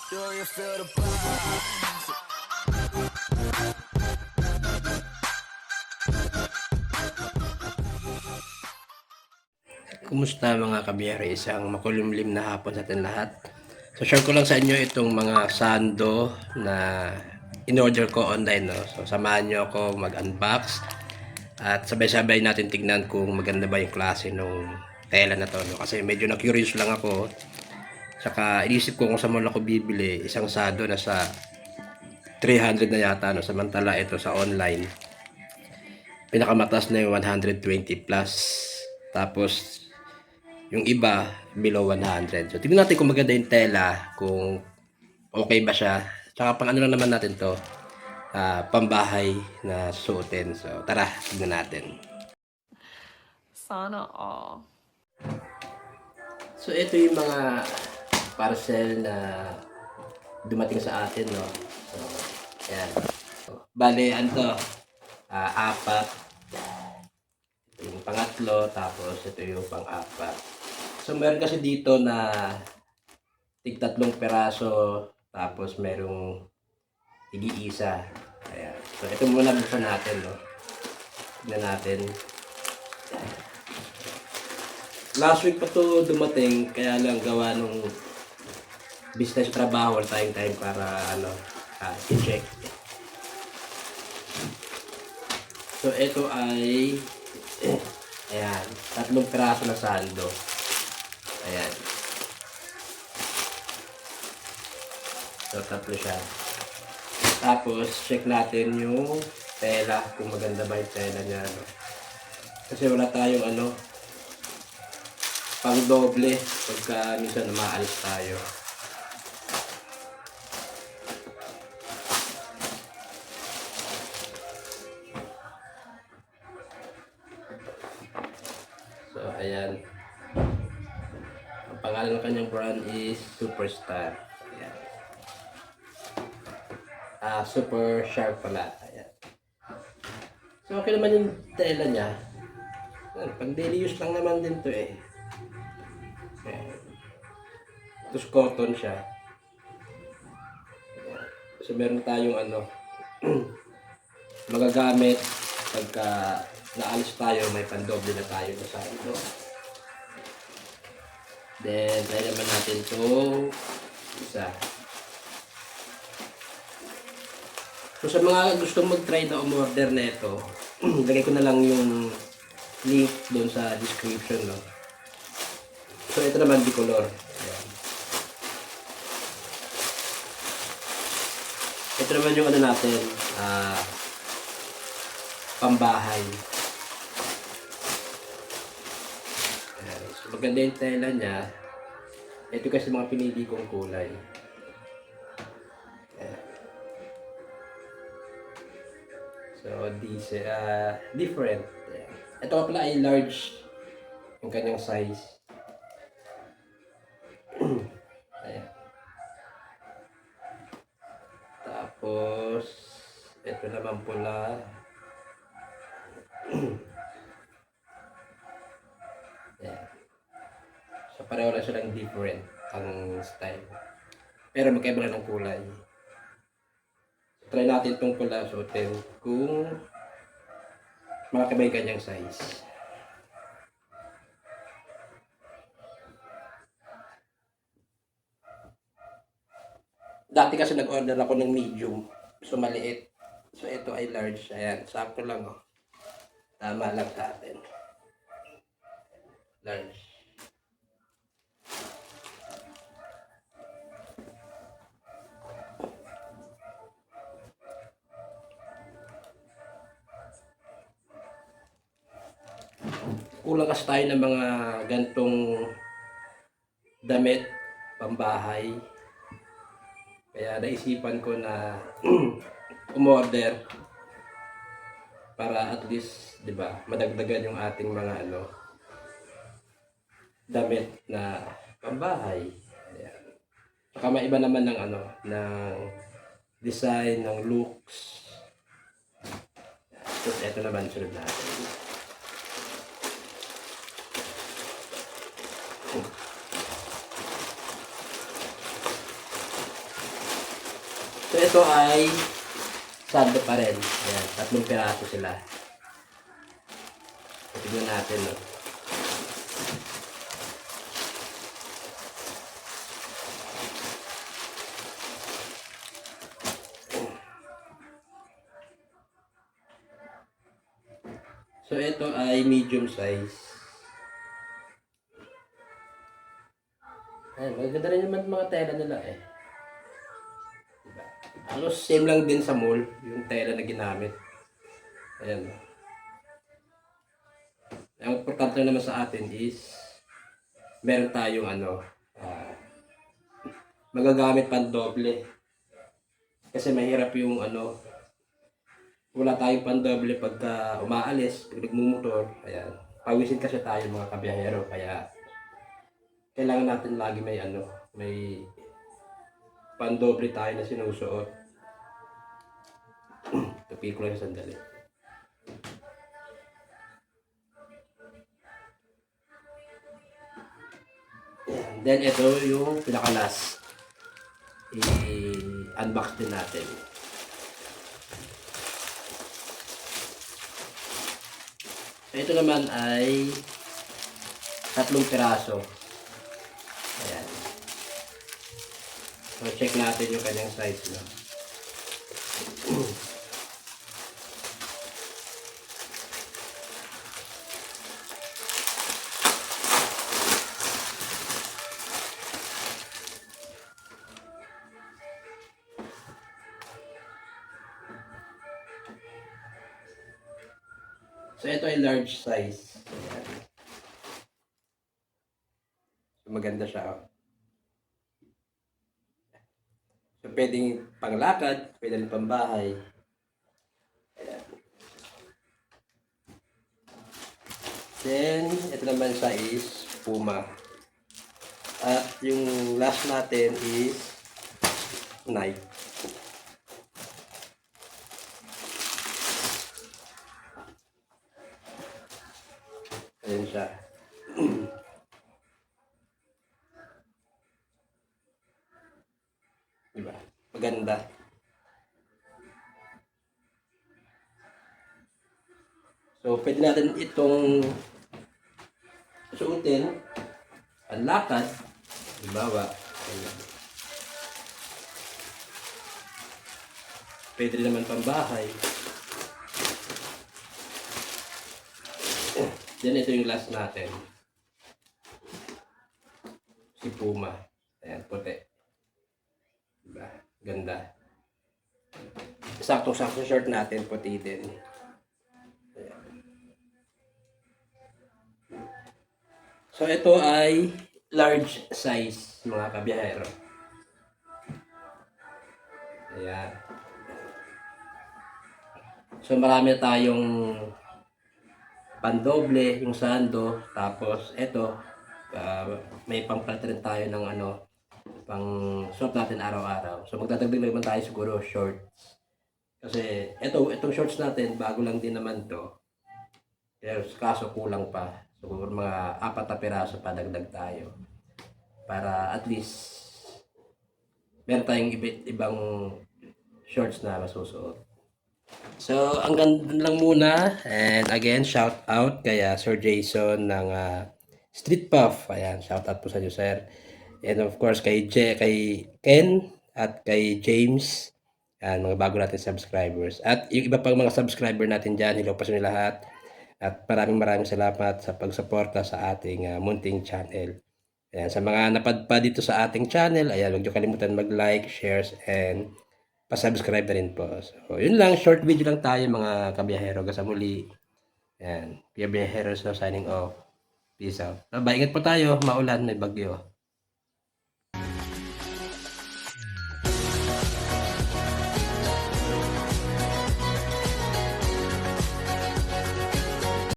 Do you feel the vibes? Kumusta mga kabiyere? Isang makulimlim na hapon sa atin lahat. So share ko lang sa inyo itong mga sando na in-order ko online. No? So samahan nyo ako mag-unbox at sabay-sabay natin tignan kung maganda ba yung klase ng tela na to. No? Kasi medyo na-curious lang ako. Saka inisip ko kung saan mo ako bibili. Isang sando na sa 300 na yata. No? Samantala ito sa online. Pinakamatas na yung 120 plus. Tapos yung iba below 100. So tingnan natin kung maganda yung tela, kung okay ba siya. Tsaka pang ano lang naman natin to, pambahay na suotin. So tara, tingnan natin. Sana all. So ito yung mga parcel na dumating sa atin, no. So ayan. So, bale ano to, apat. Ito yung pangatlo, tapos ito yung pang-apat. So meron kasi dito na tig-3 peraso, tapos merong tig-1. Ayan. So ito muna buksan natin, no. Tignan natin. Last week pa to dumating, kaya lang gawa nung business trabaho, wala tayong time para i-check. So ito ay ayan, 3 peraso na sando. Ayan. So, 3 siya. Tapos, check natin yung tela, kung maganda ba yung tela niya. No? Kasi wala tayong pang doble pagka minsan umaalis tayo. So, ayan. Ang pangalan ng kanyang brand is Superstar. Ayan. Super sharp pala. Ayan. So, okay naman yung tela niya. Ayan, pang daily use lang naman din to eh. Ayan. Tapos cotton siya. Ayan. So, meron tayong magagamit pagka naalis tayo, may pandoble na tayo sa ito. Then, try naman natin itong isa. So, sa mga gustong mag-try na umorder na ito, lagay ko na lang yung link doon sa description, no? So, ito naman bicolor. Ayan. Ito naman yung natin, pambahay. Ayan. So, maganda yung tela niya. Ito kasi mga pinili kong kulay. Ayan. So, different. Ayan. Ito pala ay large yung kanyang size. Ayan. Tapos, ito naman pula. Ayan. So, pareho lang silang different ang style. Pero magkaiba lang ng kulay. Try natin itong pula suotin kung makakaiba yung kanyang size. Dati kasi nag-order ako ng medium. So maliit. So ito ay large. Ayan. Sakto lang, oh. Tama lang sa atin. Large. Kulang kasi tayo ng mga gantong damit, pambahay. Kaya naisipan ko na umorder para at least, 'di ba, madagdagan yung ating mga damit na pambahay. Ayan. Saka maiba naman ng ng design, ng looks. Tapos ito naman sunod natin. So ito ay sando pa rin. Ayan, 3 piraso sila. Tignan natin, no. So ito ay medium size. Ayan, maganda rin naman mga tela nila eh. Diba? Halos same lang din sa mall, yung tela na ginamit. Ayan. Ang importante naman sa atin is meron tayong magagamit pang doble. Kasi mahirap yung wala tayong pang doble pagka umaalis, pag nagmumotor. Ayan. Pawisin kasi tayo mga kabiyahero, kaya kailangan natin lagi may pandoble tayo na sinusuot. Tupi ko lang sandali. Ayan. Then ito yung pinaka-last. I-unbox din natin. Ito naman ay 3 piraso. Ayan. So, check natin yung kanyang size na. So, ito ay large size. Ayan. So, maganda siya. Oh. So, pwedeng panglakad, pwedeng pambahay. Ayan. Then, ito naman siya is Puma. At yung last natin is Nike. Ayan siya. Diba? Maganda. So, pwede natin itong suotin, panlakad, halimbawa, pwede rin naman pambahay. Then, ito yung last natin. Si Puma. Ayan, puti. Diba? Ganda. Sakto-sakto short natin, puti din. Ayan. So, ito ay large size, mga kabiyahero. Ayan. So, marami tayong pandoble, yung sando, tapos ito, may pangpalit rin tayo ng pang suot natin araw-araw. So magdadagdag naman tayo siguro shorts. Kasi itong shorts natin, bago lang din naman to. Pero kaso kulang pa. Siguro mga 4 na piraso pa dagdag tayo. Para at least meron tayong ibang shorts na masusuot. So, ang ganda lang muna. And again, shout out kay Sir Jason ng Street Puff. Ayan, shout out po sa inyo, sir. And of course, kay Ken at kay James. Ayan, mga bago natin subscribers. At yung iba pang mga subscriber natin dyan, hello po sa inyo lahat. At maraming salamat sa pagsuporta sa ating munting channel. Ayan, sa mga napadpa dito sa ating channel, ayan, huwag niyo kalimutan mag-like, shares, and pa-subscribe na rin po. So, yun lang. Short video lang tayo mga kabiyahero. Hanggang sa muli. Ayan. Kabiyahero, so signing off. Peace out. Bye. Ingat po tayo. Maulan. May bagyo.